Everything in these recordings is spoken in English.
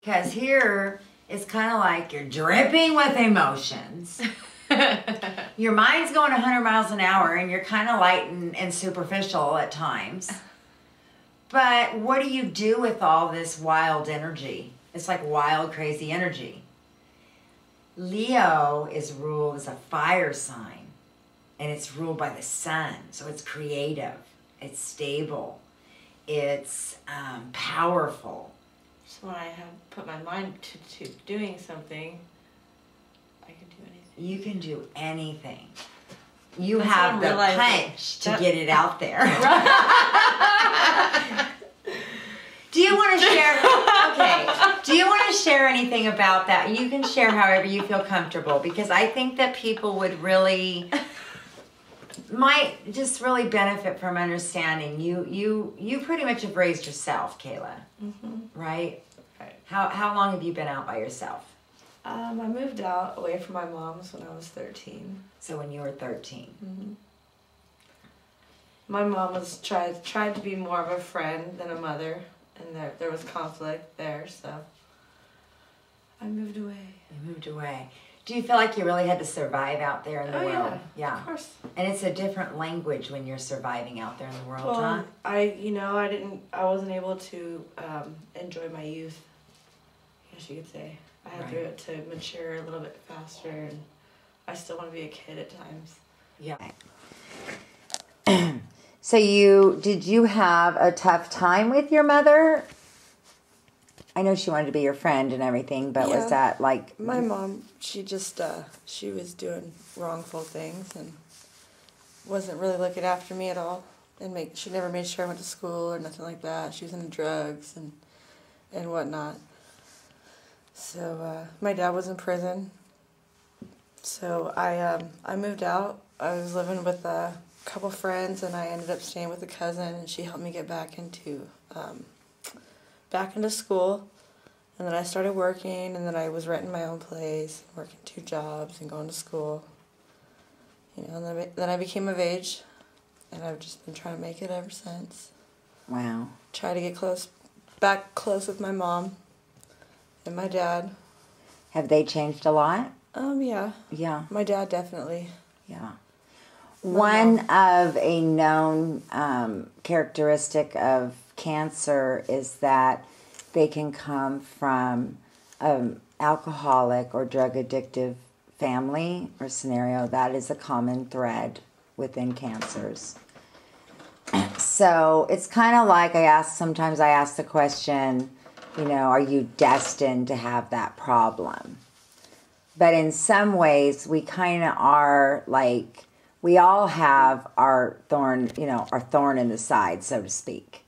Because here it's kind of like you're dripping with emotions. Your mind's going 100 miles an hour and you're kind of light and superficial at times. But what do you do with all this wild energy? It's like wild, crazy energy. Leo is ruled as a fire sign, and it's ruled by the sun. So it's creative, it's stable, it's powerful. So when I have put my mind to doing something, I can do anything. You can do anything. You have the punch to get it out there. Do you want to share? Okay. Do you want to share anything about that? You can share however you feel comfortable, because I think that people might just really benefit from understanding. You pretty much have raised yourself, Kayla. Mm-hmm. Right? Right. How long have you been out by yourself? I moved out away from my mom's when I was 13. So when you were 13. Mm-hmm. My mom was tried to be more of a friend than a mother, and there was conflict there, so I moved away. You moved away. Do you feel like you really had to survive out there in the world? Yeah, of course. And it's a different language when you're surviving out there in the world, well, huh? I wasn't able to enjoy my youth, I guess you could say. I had to mature a little bit faster, and I still want to be a kid at times. Yeah. So did you have a tough time with your mother? I know she wanted to be your friend and everything, but was that like... My mom, she just, she was doing wrongful things and wasn't really looking after me at all. And she never made sure I went to school or nothing like that. She was into drugs and whatnot. So my dad was in prison. So I moved out. I was living with a couple friends, and I ended up staying with a cousin, and she helped me get back into school. And then I started working, and then I was renting my own place, working 2 jobs and going to school. You know, and then I became of age, and I've just been trying to make it ever since. Wow. Try to get back close with my mom and my dad. Have they changed a lot? Yeah. Yeah. My dad definitely. Yeah. One of a known characteristic of Cancer is that they can come from alcoholic or drug addictive family or scenario. That is a common thread within Cancers. So it's kind of like sometimes I ask the question, are you destined to have that problem? But in some ways, we kind of are like, we all have our thorn in the side, so to speak.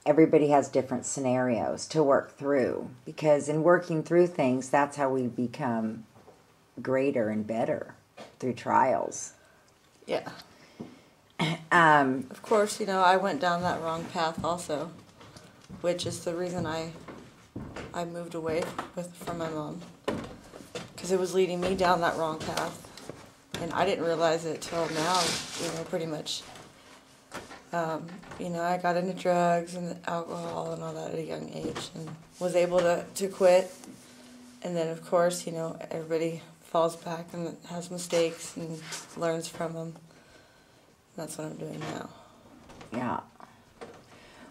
Everybody has different scenarios to work through, because in working through things, that's how we become greater and better, through trials. Yeah. Of course, I went down that wrong path also, which is the reason I moved away from my mom, because it was leading me down that wrong path. And I didn't realize it till now, pretty much. I got into drugs and alcohol and all that at a young age, and was able to quit. And then, of course, everybody falls back and has mistakes and learns from them. That's what I'm doing now. Yeah.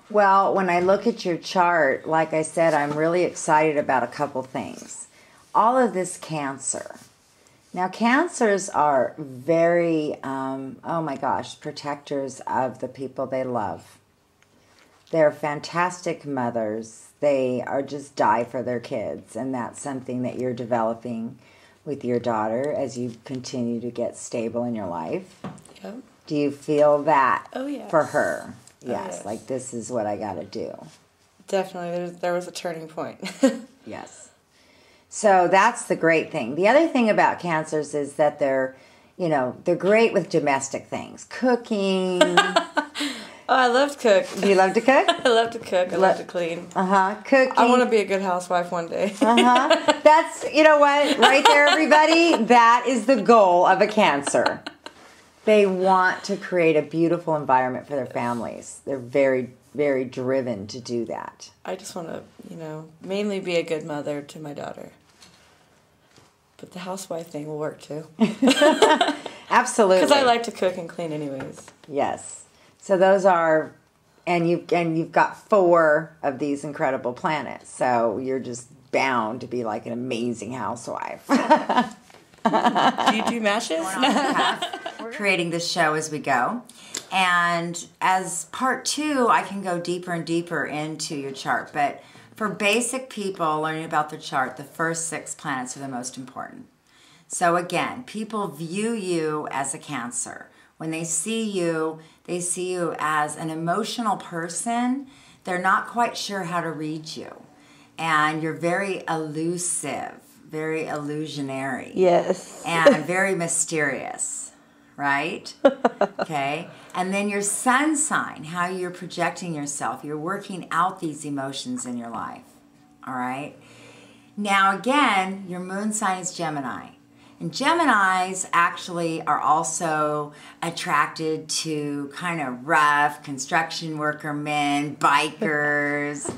Well, when I look at your chart, like I said, I'm really excited about a couple things. All of this Cancer. Now, Cancers are very, protectors of the people they love. They're fantastic mothers. They are just die for their kids, and that's something that you're developing with your daughter as you continue to get stable in your life. Yep. Do you feel that for her? Yes. Like, this is what I got to do. Definitely. There was a turning point. Yes. So that's the great thing. The other thing about Cancers is that they're great with domestic things. Cooking. I love to cook. Do you love to cook? I love to cook. I love to clean. Cooking. I want to be a good housewife one day. That's, what? Right there, everybody. That is the goal of a Cancer. They want to create a beautiful environment for their families. They're very very driven to do that. I just want to, mainly be a good mother to my daughter. But the housewife thing will work too. Absolutely. Because I like to cook and clean anyways. Yes. So those are, and you've got 4 of these incredible planets. So you're just bound to be like an amazing housewife. Do you do matches? We're creating this show as we go. And as part 2, I can go deeper and deeper into your chart. But for basic people learning about the chart, the first 6 planets are the most important. So again, people view you as a Cancer. When they see you as an emotional person. They're not quite sure how to read you. And you're very elusive, very illusionary. Yes. And very mysterious, right? Okay. And then your sun sign, how you're projecting yourself. You're working out these emotions in your life. All right. Now, again, your moon sign is Gemini. And Geminis actually are also attracted to kind of rough construction worker men, bikers.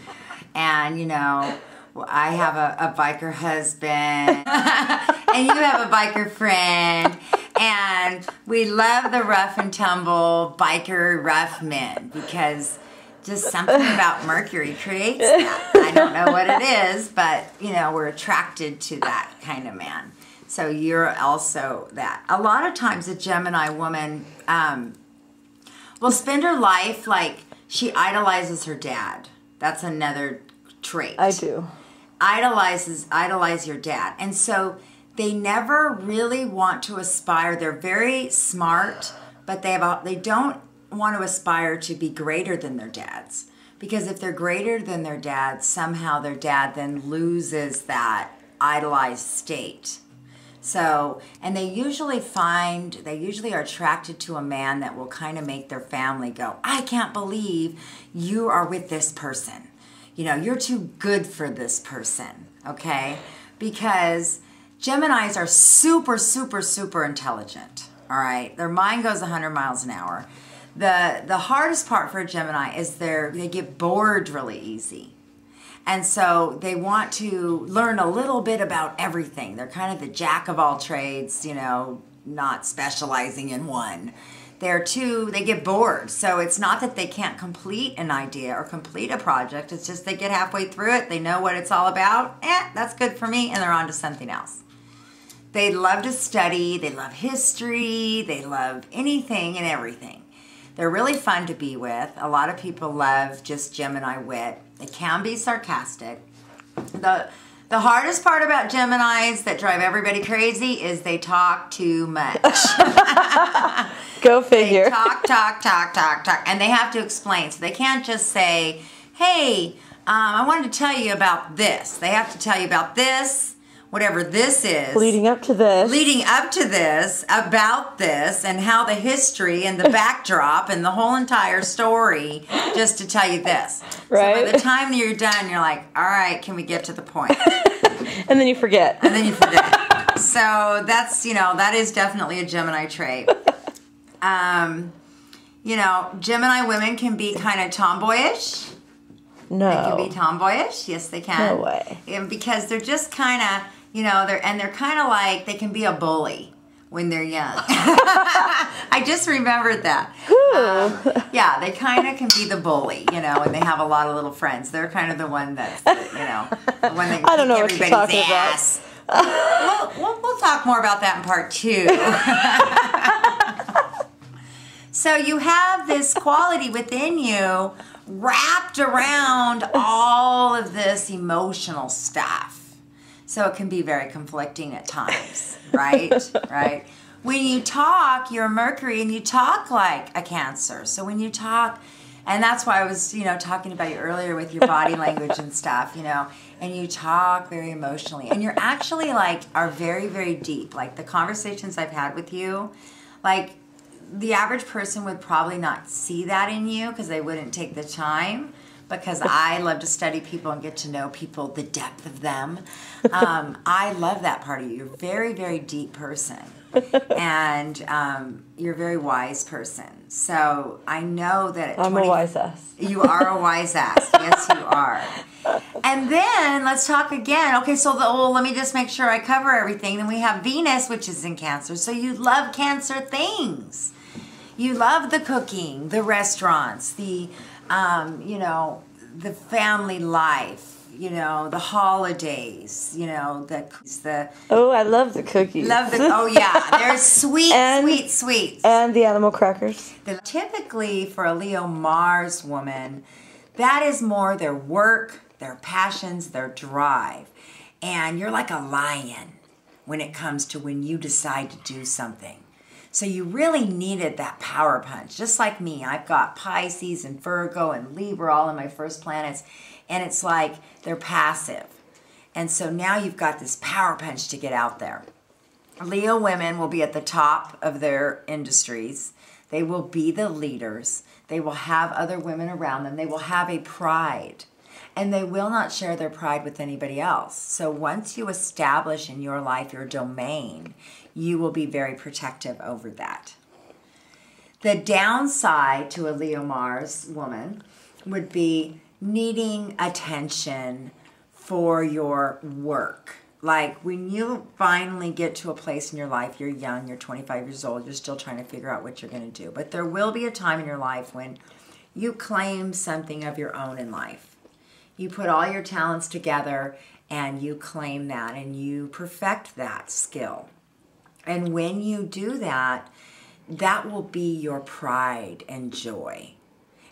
And, I have a biker husband. And you have a biker friend. And we love the rough and tumble biker rough men because just something about Mercury creates that. I don't know what it is, but, we're attracted to that kind of man. So you're also that. A lot of times a Gemini woman will spend her life like she idolizes her dad. That's another trait. I do. Idolize your dad. And so they never really want to aspire. They're very smart, but they don't want to aspire to be greater than their dads. Because if they're greater than their dad, somehow their dad then loses that idolized state. So, and they usually are attracted to a man that will kind of make their family go, I can't believe you are with this person. You're too good for this person, okay? Because Geminis are super, super, super intelligent, all right? Their mind goes 100 miles an hour. The hardest part for a Gemini is they get bored really easy. And so they want to learn a little bit about everything. They're kind of the jack of all trades, not specializing in one. They get bored. So it's not that they can't complete an idea or complete a project. It's just they get halfway through it. They know what it's all about. That's good for me. And they're on to something else. They love to study. They love history. They love anything and everything. They're really fun to be with. A lot of people love just Gemini wit. They can be sarcastic. The hardest part about Geminis that drive everybody crazy is they talk too much. Go figure. They talk. And they have to explain. So they can't just say, hey, I wanted to tell you about this. They have to tell you about this, whatever this is. Leading up to this, about this, and how the history and the backdrop and the whole entire story just to tell you this. Right. So by the time you're done, you're like, all right, can we get to the point? And then you forget. So that's, that is definitely a Gemini trait. Gemini women can be kind of tomboyish. No. They can be tomboyish. Yes, they can. No way. And because they're just kind of, they're kind of like, they can be a bully when they're young. I just remembered that. Yeah, they kind of can be the bully, and they have a lot of little friends. They're kind of the one that's, the one that I don't know what you're talking ass. We'll talk more about that in part 2. So you have this quality within you wrapped around all of this emotional stuff. So it can be very conflicting at times, right? Right. When you talk, you're a Mercury and you talk like a Cancer. So when you talk, and that's why I was, talking about you earlier with your body language and stuff, and you talk very emotionally. And you're actually are very, very deep. Like the conversations I've had with you, the average person would probably not see that in you because they wouldn't take the time, because I love to study people and get to know people, the depth of them. I love that part of you. You're a very, very deep person. And you're a very wise person. So I know that I'm a wise ass. You are a wise ass. Yes, you are. And then let's talk again. Okay, so let me just make sure I cover everything. Then we have Venus, which is in Cancer. So you love Cancer things. You love the cooking, the restaurants, the the family life. The holidays, the Oh, I love the cookies. oh yeah, they're sweet, sweet. And the animal crackers. Typically for a Leo Mars woman, that is more their work, their passions, their drive. And you're like a lion when it comes to when you decide to do something. So you really needed that power punch. Just like me, I've got Pisces and Virgo and Libra all in my first planets. And it's like they're passive. And so now you've got this power punch to get out there. Leo women will be at the top of their industries. They will be the leaders. They will have other women around them. They will have a pride. And they will not share their pride with anybody else. So once you establish in your life your domain, you will be very protective over that. The downside to a Leo Mars woman would be needing attention for your work. Like when you finally get to a place in your life, you're young, you're 25 years old, you're still trying to figure out what you're going to do. But there will be a time in your life when you claim something of your own in life. You put all your talents together and you claim that and you perfect that skill. And when you do that, that will be your pride and joy.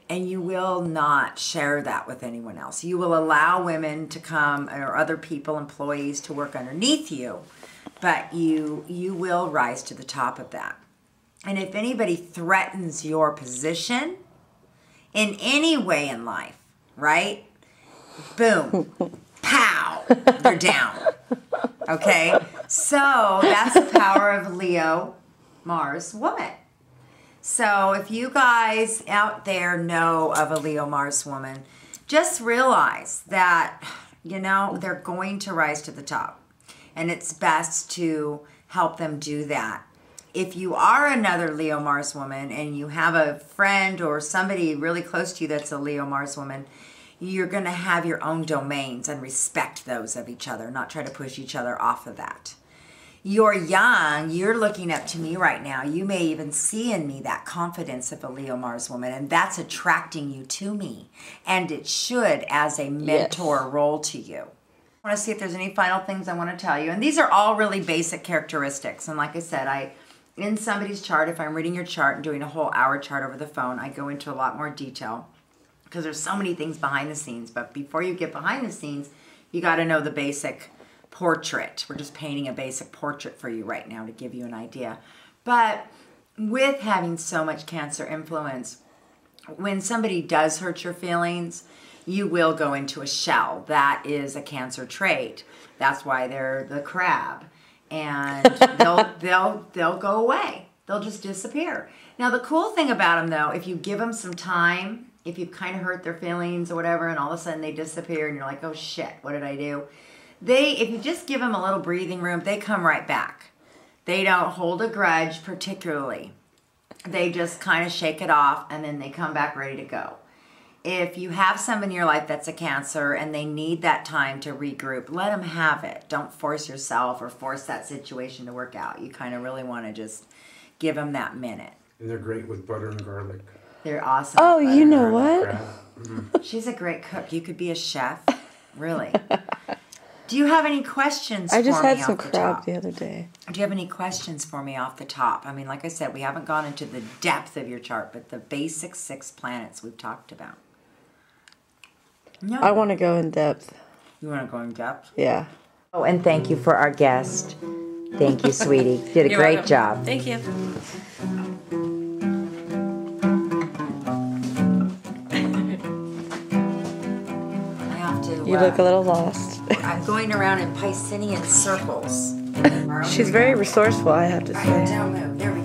And you will not share that with anyone else. You will allow women to come or other people, employees, to work underneath you, but you will rise to the top of that. And if anybody threatens your position in any way in life, right? Boom, pow, they're down. Okay? So that's the power of Leo Mars woman. So if you guys out there know of a Leo Mars woman, just realize that, they're going to rise to the top. And it's best to help them do that. If you are another Leo Mars woman and you have a friend or somebody really close to you that's a Leo Mars woman, you're going to have your own domains and respect those of each other, not try to push each other off of that. You're young, you're looking up to me right now. You may even see in me that confidence of a Leo Mars woman, and that's attracting you to me. And it should as a mentor role to you. I want to see if there's any final things I want to tell you. And these are all really basic characteristics. And like I said, in somebody's chart, if I'm reading your chart and doing a whole hour chart over the phone, I go into a lot more detail because there's so many things behind the scenes. But before you get behind the scenes, you got to know the basic portrait. We're just painting a basic portrait for you right now to give you an idea. But with having so much Cancer influence, when somebody does hurt your feelings, you will go into a shell. That is a Cancer trait. That's why they're the crab. And they'll go away. They'll just disappear. Now the cool thing about them though, if you give them some time, if you kind of hurt their feelings or whatever, and all of a sudden they disappear and you're like, oh shit, what did I do? If you just give them a little breathing room, they come right back. They don't hold a grudge particularly. They just kind of shake it off and then they come back ready to go. If you have someone in your life that's a Cancer and they need that time to regroup, let them have it. Don't force yourself or force that situation to work out. You kind of really want to just give them that minute. And they're great with butter and garlic. They're awesome. Oh, you know what? She's a great cook. You could be a chef. Really. Do you have any questions for me? I just had some off the crab top? the other day. Do you have any questions for me off the top? I mean, like I said, we haven't gone into the depth of your chart, but the basic 6 planets we've talked about. No. I want to go in depth. You want to go in depth? Yeah. Oh, and thank you for our guest. Thank you, sweetie. You did a great welcome. job. Thank you. I have to. You look a little lost. I'm going around in Piscean circles. She's very resourced, I have to All say. right, don't move. There we